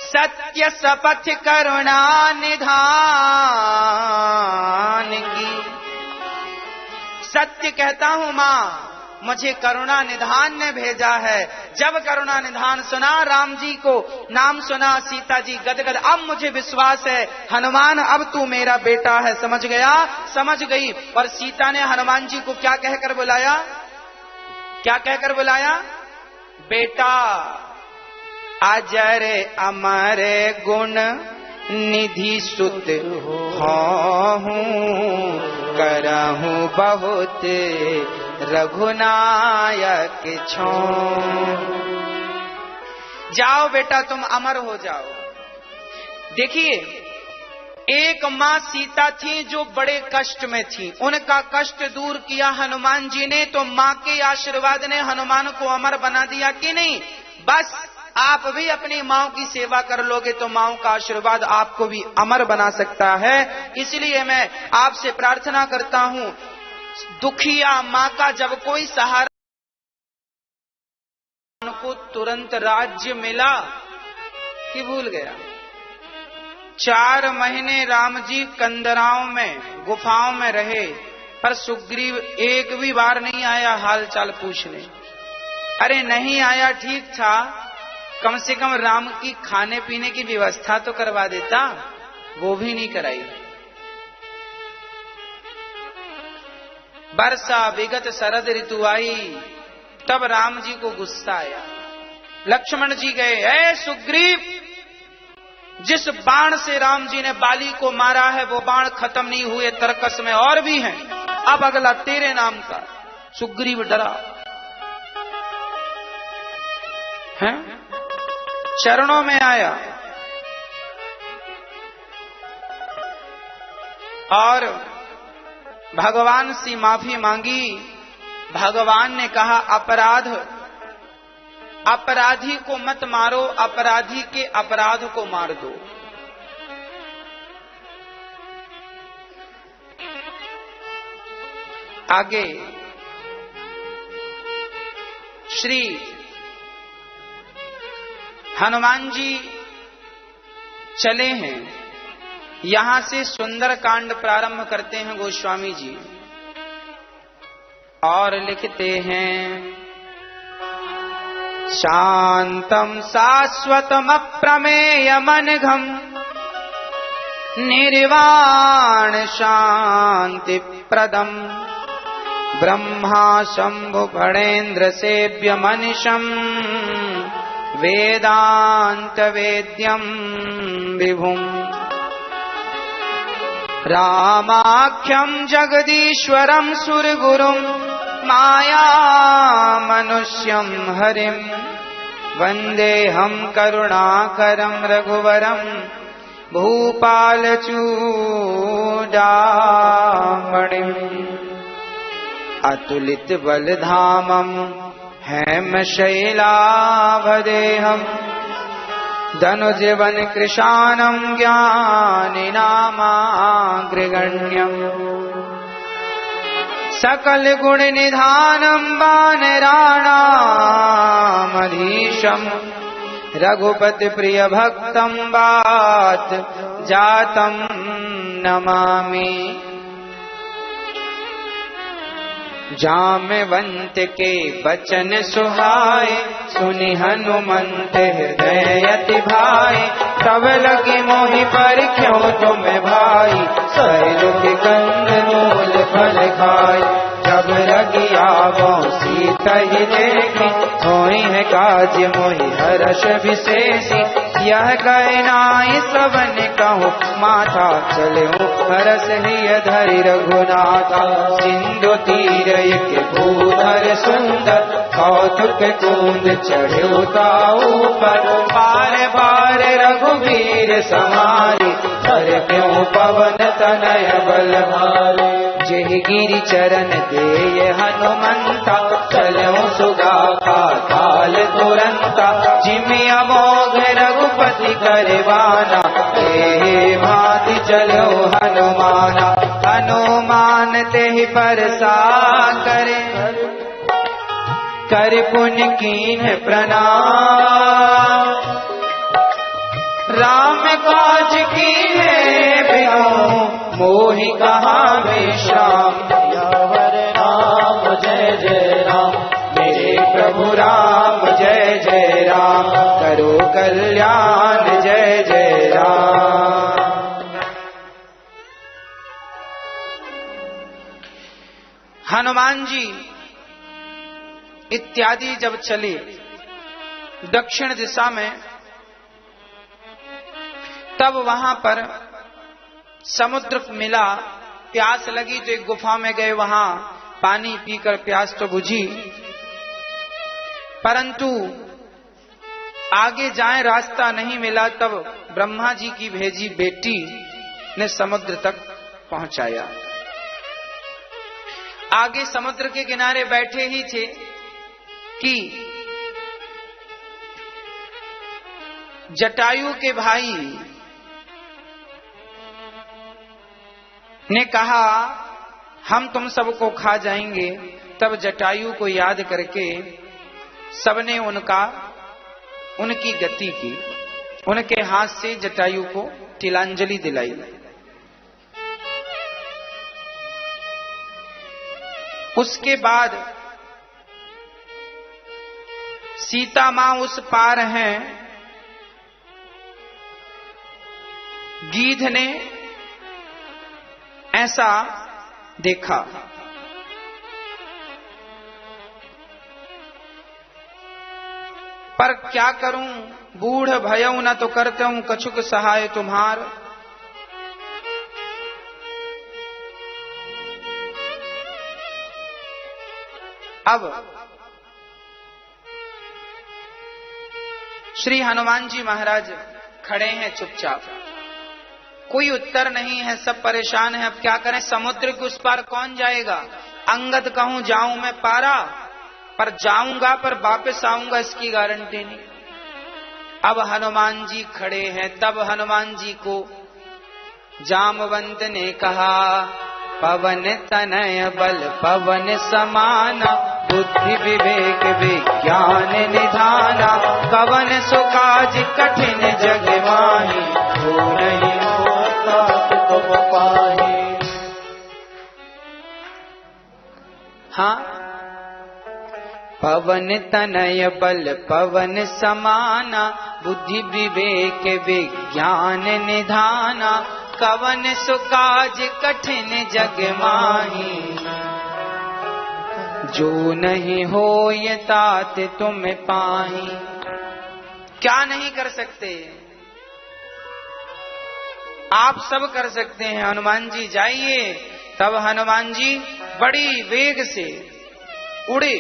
सत्य शपथ करुणा निधान की। सत्य कहता हूं मां, मुझे करुणा निधान ने भेजा है। जब करुणा निधान सुना, राम जी को नाम सुना, सीता जी गदगद। अब मुझे विश्वास है हनुमान, अब तू मेरा बेटा है। समझ गया? समझ गई। और सीता ने हनुमान जी को क्या कहकर बुलाया? क्या कहकर बुलाया? बेटा। अजर अमर गुण निधि सुत हूँ, करहूँ बहुत रघुनायक छो। जाओ बेटा, तुम अमर हो जाओ। देखिए, एक मां सीता थी जो बड़े कष्ट में थी, उनका कष्ट दूर किया हनुमान जी ने। तो मां के आशीर्वाद ने हनुमान को अमर बना दिया कि नहीं? बस आप भी अपनी माँ की सेवा कर लोगे तो माँ का आशीर्वाद आपको भी अमर बना सकता है। इसलिए मैं आपसे प्रार्थना करता हूँ, दुखिया माँ का जब कोई सहारा को तुरंत राज्य मिला कि भूल गया? 4 महीने राम जी कंदराओं में गुफाओं में रहे, पर सुग्रीव एक भी बार नहीं आया हाल चाल पूछने। अरे नहीं आया ठीक था, कम से कम राम की खाने पीने की व्यवस्था तो करवा देता, वो भी नहीं कराई। वर्षा विगत शरद ऋतु आई, तब राम जी को गुस्सा आया। लक्ष्मण जी गए, ऐ सुग्रीव, जिस बाण से राम जी ने बाली को मारा है वो बाण खत्म नहीं हुए, तरकस में और भी हैं, अब अगला तेरे नाम का। सुग्रीव डरा है, चरणों में आया और भगवान से माफी मांगी। भगवान ने कहा अपराधी को मत मारो, अपराधी के अपराध को मार दो। आगे श्री हनुमान जी चले हैं, यहां से सुंदर कांड प्रारंभ करते हैं गोस्वामी जी और लिखते हैं, शांतम शाश्वतम अप्रमेयमनघम निर्वाण शांति प्रदम ब्रह्मा शंभु फणेन्द्र सेव्य मनिषम वेदांत वेद्यम विभुम रामाख्यम जगदीश्वरम सुरगुरुम माया मनुष्यम हरिम वंदेहम करुणाकरम रघुवरम भूपाल चूडामणिम अतुलित बलधामम हेम शैलाभदेहम धनुजीवन कृशानम ज्ञानिनामाग्रगण्यम सकल गुण निधानम वानराणामधीशम रघुपति प्रिय भक्तम वात जातम नमामि। जाम्बवंत के बचन सुहाए सुनि हनुमंत हृदय अति भाई तब लगी मोहि पर क्यों तुम भाई सैल के कंद मूल फल खाए जब लगी आवो सीता ही देखी होई है काज मोहि हर्ष विशेषी यह कहे नाई सबन कहूँ माथा चले हरस ही धरि रघुनाथा सिंधु तीर एक भूधर सुंदर कौतुक कुंद चढ़े ऊपर पार पार रघुवीर समारी हर क्यों पवन तनय बलहारे जय गिरि चरण देय हनुमंता चलो सुगा काल तुरंता जिमि अमोघ रघुपति करवाना हे भाति चलो हनुमाना हनुमान ते परसा करे कर पुण्य कीन प्रणाम राम काज की है बिनु मोहि कहा विश्राम यावर राम जय जय राम मेरे प्रभु राम जय जय राम करो कल्याण जय जय राम। हनुमान जी इत्यादि जब चले दक्षिण दिशा में तब वहां पर समुद्र मिला, प्यास लगी तो एक गुफा में गए, वहां पानी पीकर प्यास तो बुझी, परंतु आगे जाए रास्ता नहीं मिला। तब ब्रह्मा जी की भेजी बेटी ने समुद्र तक पहुंचाया। आगे समुद्र के किनारे बैठे ही थे कि जटायु के भाई ने कहा हम तुम सबको खा जाएंगे। तब जटायु को याद करके सबने उनकी गति की, उनके हाथ से जटायु को तिलांजलि दिलाई। उसके बाद सीता मां उस पार हैं, गीध ने ऐसा देखा। पर क्या करूं, बूढ़ भयऊ न तो करते हूं कछुक सहाय तुम्हार। अब श्री हनुमान जी महाराज खड़े हैं चुपचाप, कोई उत्तर नहीं है, सब परेशान हैं। अब क्या करें, समुद्र के उस पार कौन जाएगा। अंगद कहूं जाऊं मैं पारा, पर जाऊंगा पर वापस आऊंगा इसकी गारंटी नहीं। अब हनुमान जी खड़े हैं, तब हनुमान जी को जामवंत ने कहा, पवन तनय बल पवन समाना, बुद्धि विवेक विज्ञान निधाना, कवन सुकाज कठिन जग माही, हो नहीं होता तुम पाही। हाँ, पवन तनय बल पवन समाना, बुद्धि विवेक विज्ञान निधाना, कवन सुकाज कठिन जग माही, जो नहीं हो ये तात तुम पाही। क्या नहीं कर सकते, आप सब कर सकते हैं। हनुमान जी जाइए। तब हनुमान जी बड़ी वेग से उड़े,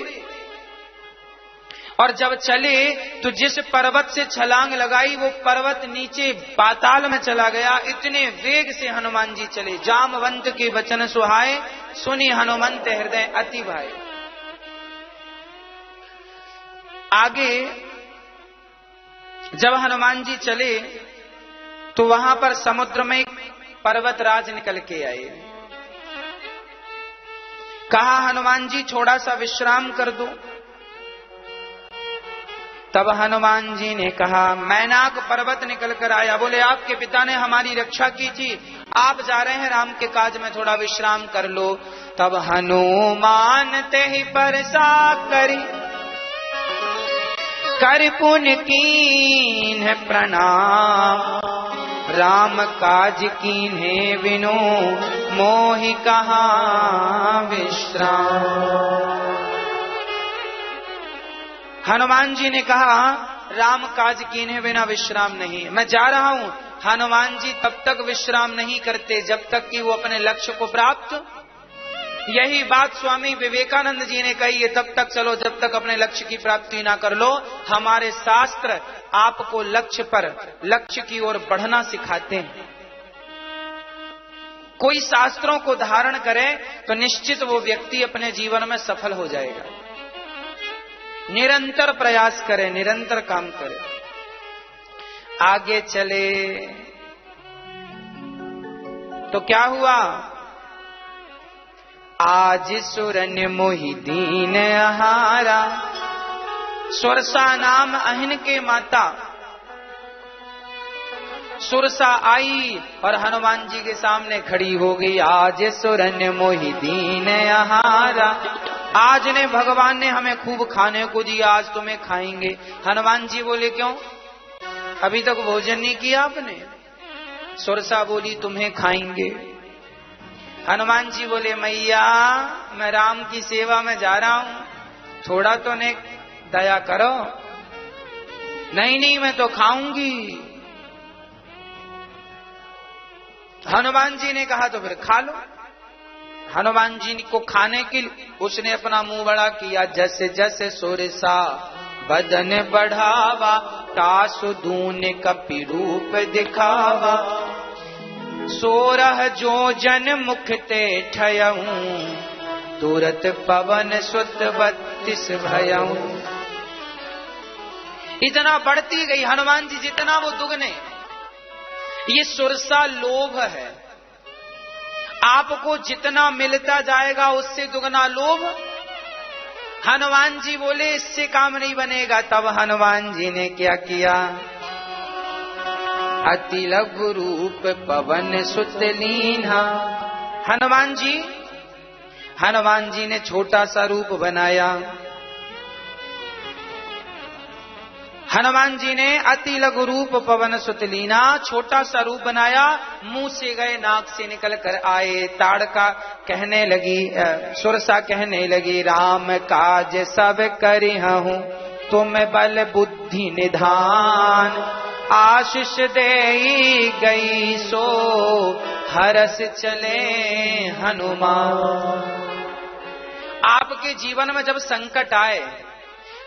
और जब चले तो जिस पर्वत से छलांग लगाई वो पर्वत नीचे पाताल में चला गया। इतने वेग से हनुमान जी चले। जामवंत के वचन सुहाए, सुनी हनुमंत हृदय अति भाए। आगे जब हनुमान जी चले तो वहां पर समुद्र में एक पर्वतराज निकल के आए। कहा, हनुमान जी थोड़ा सा विश्राम कर दो। तब हनुमान जी ने कहा, मैनाक पर्वत निकल कर आया। बोले, आपके पिता ने हमारी रक्षा की थी, आप जा रहे हैं राम के काज में, थोड़ा विश्राम कर लो। तब हनुमान ते ही परसा करी, कर पुन कीन्ह प्रणाम, राम काज कीन्हे बिनु मोहि कहाँ विश्राम। हनुमान जी ने कहा, राम काज कीन्हे बिना विश्राम नहीं, मैं जा रहा हूं। हनुमान जी तब तक विश्राम नहीं करते जब तक कि वो अपने लक्ष्य को प्राप्त। यही बात स्वामी विवेकानंद जी ने कही है, तब तक चलो जब तक अपने लक्ष्य की प्राप्ति ना कर लो। हमारे शास्त्र आपको लक्ष्य की ओर बढ़ना सिखाते हैं। कोई शास्त्रों को धारण करे तो निश्चित वो व्यक्ति अपने जीवन में सफल हो जाएगा। निरंतर प्रयास करे, निरंतर काम करे। आगे चले तो क्या हुआ, आज सुरन मोहि दीन आहारा। सुरसा नाम अहिन के माता सुरसा आई और हनुमान जी के सामने खड़ी हो गई। आज सुरन मोहि दीन आहारा, आज ने भगवान ने हमें खूब खाने को दिया, आज तुम्हें खाएंगे। हनुमान जी बोले, क्यों, अभी तक भोजन नहीं किया आपने? सुरसा बोली, तुम्हें खाएंगे। हनुमान जी बोले, मैया मैं राम की सेवा में जा रहा हूं, थोड़ा तो ने दया करो। नहीं नहीं, मैं तो खाऊंगी। हनुमान जी ने कहा, तो फिर खा लो। हनुमान जी को खाने के लिए उसने अपना मुंह बड़ा किया। जैसे जैसे सुरसा बदन बढ़ावा, तासु दून कपि रूप दिखावा। 16 जोजन मुख ते ठयऊं, तुरत पवन सुत 32 भयऊं। इतना बढ़ती गई हनुमान जी, जितना वो दुगने। ये सुरसा लोभ है। आपको जितना मिलता जाएगा उससे दुगना लोभ। हनुमान जी बोले इससे काम नहीं बनेगा। तब हनुमान जी ने क्या किया, अति लघु रूप पवन सुत लीन्हा। हनुमान जी ने छोटा सा रूप बनाया। हनुमान जी ने अति लघु रूप पवन सुत लीना, छोटा सा रूप बनाया। मुंह से गए, नाक से निकल कर आए। ताड़का कहने लगी, सुरसा कहने लगी, राम काज सब करिहूं, तुम बल बुद्धि निधान। आशीष देई गई सो हरस चले हनुमान। आपके जीवन में जब संकट आए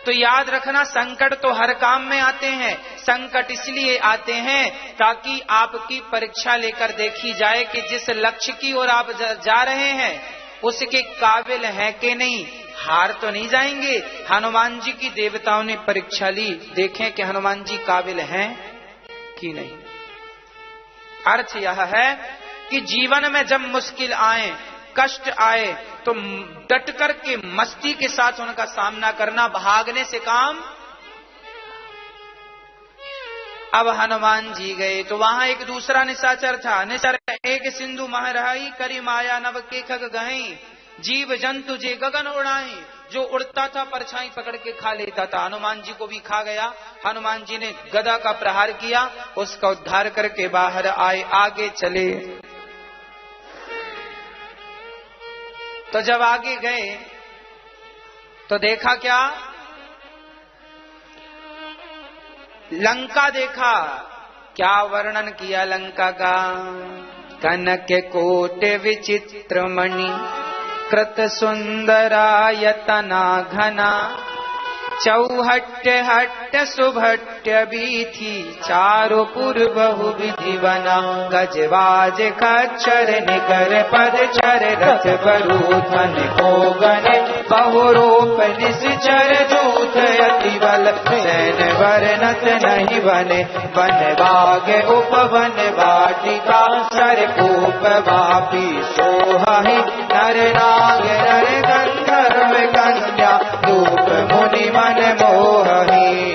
तो याद रखना, संकट तो हर काम में आते हैं। संकट इसलिए आते हैं ताकि आपकी परीक्षा लेकर देखी जाए कि जिस लक्ष्य की ओर आप जा रहे हैं उसके काबिल हैं कि नहीं। हार तो नहीं जाएंगे। हनुमान जी की देवताओं ने परीक्षा ली, देखें कि हनुमान जी काबिल हैं कि नहीं। अर्थ यह है कि जीवन में जब मुश्किल आए, कष्ट आए, तो डट कर के मस्ती के साथ उनका सामना करना, भागने से काम। अब हनुमान जी गए तो वहां एक दूसरा निशाचर था। निशाचर एक सिंधु महरहाई, करी माया नव के खग गहई, जीव जंतु जे गगन उड़ाई। जो उड़ता था परछाई पकड़ के खा लेता था, हनुमान जी को भी खा गया। हनुमान जी ने गदा का प्रहार किया, उसका उद्धार करके बाहर आए, आगे चले। तो जब आगे गए तो देखा क्या, लंका देखा। क्या वर्णन किया लंका का, कनक कोट विचित्र मणि, कृत सुंदरायतना घना, चौहट्य हट्य सुभट्य बीथी, चारु पुर बहु विधि बना। गजवाज खच्चर निकर पद चर, रथ बरूथन को गने, बहुरूप निश्चर दूत अति बल, सैन वर्णत नहीं बने। वन बाग उपवन वाटिका, सरकूप वापी सोहहि, नर नाग नर गंधर्व कन्या, धूप मुनि मन मोहही।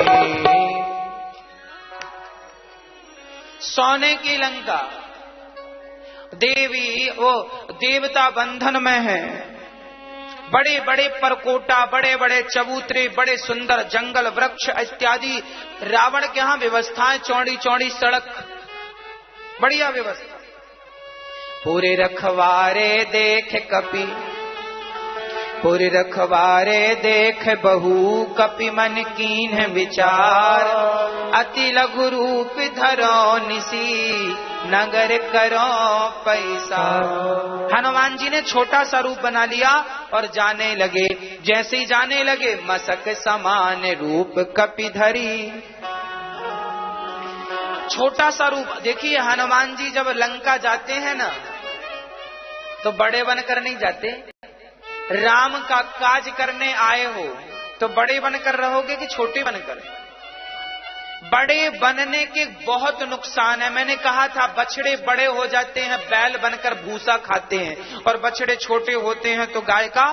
सोने की लंका, देवी वो देवता बंधन में है। बड़े बड़े परकोटा, बड़े बड़े चबूतरे, बड़े सुंदर जंगल वृक्ष इत्यादि। रावण के यहाँ व्यवस्थाएं, चौड़ी चौड़ी सड़क, बढ़िया व्यवस्था। पूरे रखवारे देख कपि, पूरे रखवारे देख बहु, कपि मन कीन्ह विचार। अति लघु रूप धरो निसी, नगर करो पैसा। हनुमान जी ने छोटा सा रूप बना लिया और जाने लगे। जैसे ही जाने लगे, मसक समान रूप कपि धरी। छोटा सा रूप। देखिए हनुमान जी जब लंका जाते हैं ना, तो बड़े बनकर नहीं जाते। राम का काज करने आए हो तो बड़े बनकर रहोगे कि छोटे बनकर। बड़े बनने के बहुत नुकसान है। मैंने कहा था बछड़े बड़े हो जाते हैं, बैल बनकर भूसा खाते हैं, और बछड़े छोटे होते हैं तो गाय का।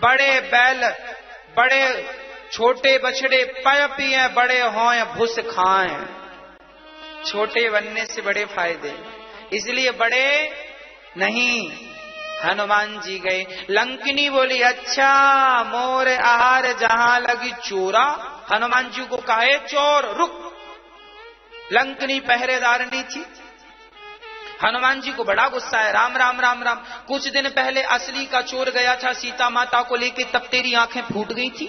बड़े बैल, बड़े छोटे बछड़े पय पिए, बड़े हों भूस खाएं। छोटे बनने से बड़े फायदे, इसलिए बड़े नहीं। हनुमान जी गए। लंकिनी बोली, अच्छा मोर आहार जहां लगी चोरा। हनुमान जी को कहे चोर रुक। लंकिनी पहरेदारनी थी। हनुमान जी को बड़ा गुस्सा है। राम राम राम राम, कुछ दिन पहले असली का चोर गया था सीता माता को लेके, तब तेरी आंखें फूट गई थी,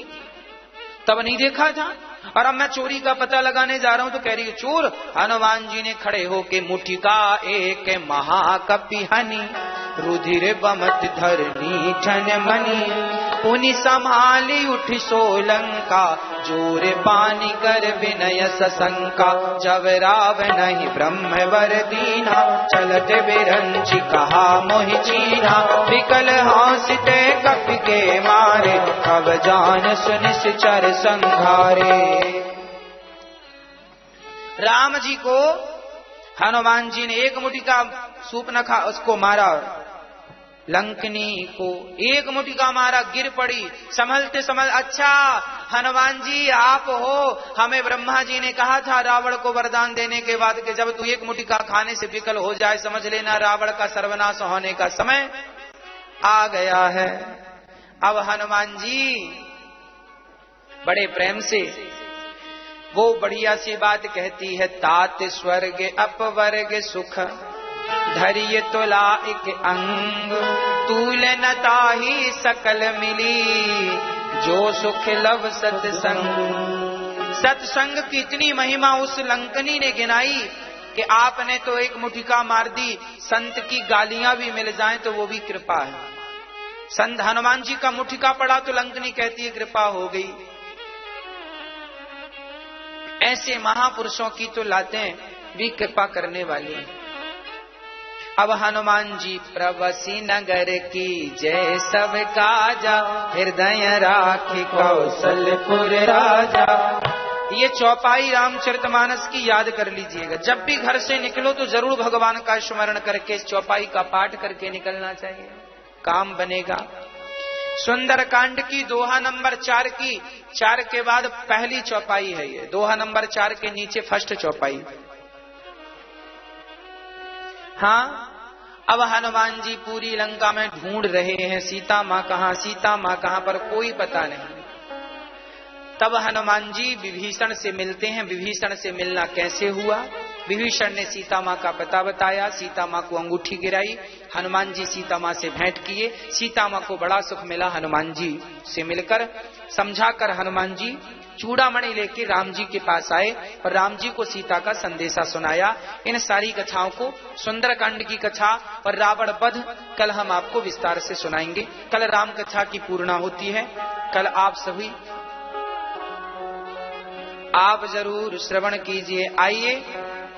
तब नहीं देखा था। और अब मैं चोरी का पता लगाने जा रहा हूं तो कह रही है चोर। हनुमान जी ने खड़े होके मुठिका एक महाकपि हनी, रुधिर बमत धरनी ठन मनी। पुनि संभाली उठी सोलंका, जोर पानी कर विनय सशंका। जब राव नहीं ब्रह्म वर दीना, चलत बिरंची कहा मोहि चीना। विकल हासिते कपि के मारे, अब जान सुनिश्चर संघारे। राम जी को हनुमान जी ने एक मुट्ठी का सूप न खा, उसको मारा। लंकनी को एक मुटिका मारा, गिर पड़ी। संभलते संभल, अच्छा हनुमान जी आप हो, हमें ब्रह्मा जी ने कहा था रावण को वरदान देने के बाद कि जब तू एक मुटिका खाने से विकल हो जाए समझ लेना रावण का सर्वनाश होने का समय आ गया है। अब हनुमान जी बड़े प्रेम से वो बढ़िया सी बात कहती है, तात स्वर्ग अपवर्ग सुख धैर्य तुला एक अंग, तूल न ताही सकल मिली, जो सुख लव सत्संग। सत्संग की इतनी महिमा उस लंकनी ने गिनाई कि आपने तो एक मुठिका मार दी, संत की गालियां भी मिल जाएं तो वो भी कृपा है। संत हनुमान जी का मुठिका पड़ा तो लंकनी कहती है कृपा हो गई। ऐसे महापुरुषों की तो लातें भी कृपा करने वाली हैं। अब हनुमान जी प्रवसी नगर की जय सब काजा, हृदय राखी कौशलपुर राजा। ये चौपाई रामचरितमानस की याद कर लीजिएगा। जब भी घर से निकलो तो जरूर भगवान का स्मरण करके चौपाई का पाठ करके निकलना चाहिए, काम बनेगा। सुंदरकांड की दोहा नंबर 4 की, 4 के बाद पहली चौपाई है ये, दोहा नंबर 4 के नीचे फर्स्ट चौपाई। हाँ, अब हनुमान जी पूरी लंका में ढूंढ रहे हैं सीता माँ कहाँ, सीता माँ कहाँ, पर कोई पता नहीं। तब हनुमान जी विभीषण से मिलते हैं। विभीषण से मिलना कैसे हुआ? विभीषण ने सीता माँ का पता बताया, सीता माँ को अंगूठी गिराई, हनुमान जी सीता माँ से भेंट किए। सीता माँ को बड़ा सुख मिला हनुमान जी से मिलकर। समझाकर हनुमान जी चूड़ामणि लेके राम जी के पास आए और राम जी को सीता का संदेशा सुनाया। इन सारी कथाओं को, सुंदरकांड की कथा और रावण वध, कल हम आपको विस्तार से सुनाएंगे। कल राम कथा की पूर्णा होती है। कल आप सभी आप जरूर श्रवण कीजिए। आइए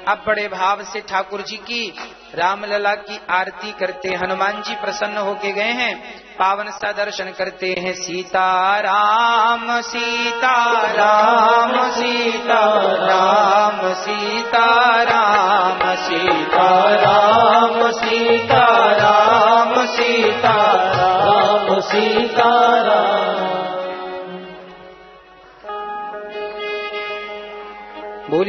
अब बड़े भाव से ठाकुर जी की रामलला की आरती करते। हनुमान जी प्रसन्न होके गए हैं, पावन सा दर्शन करते हैं। सीता राम सीता राम सीता राम सीता राम सीता राम सीता राम सीता राम सीता राम।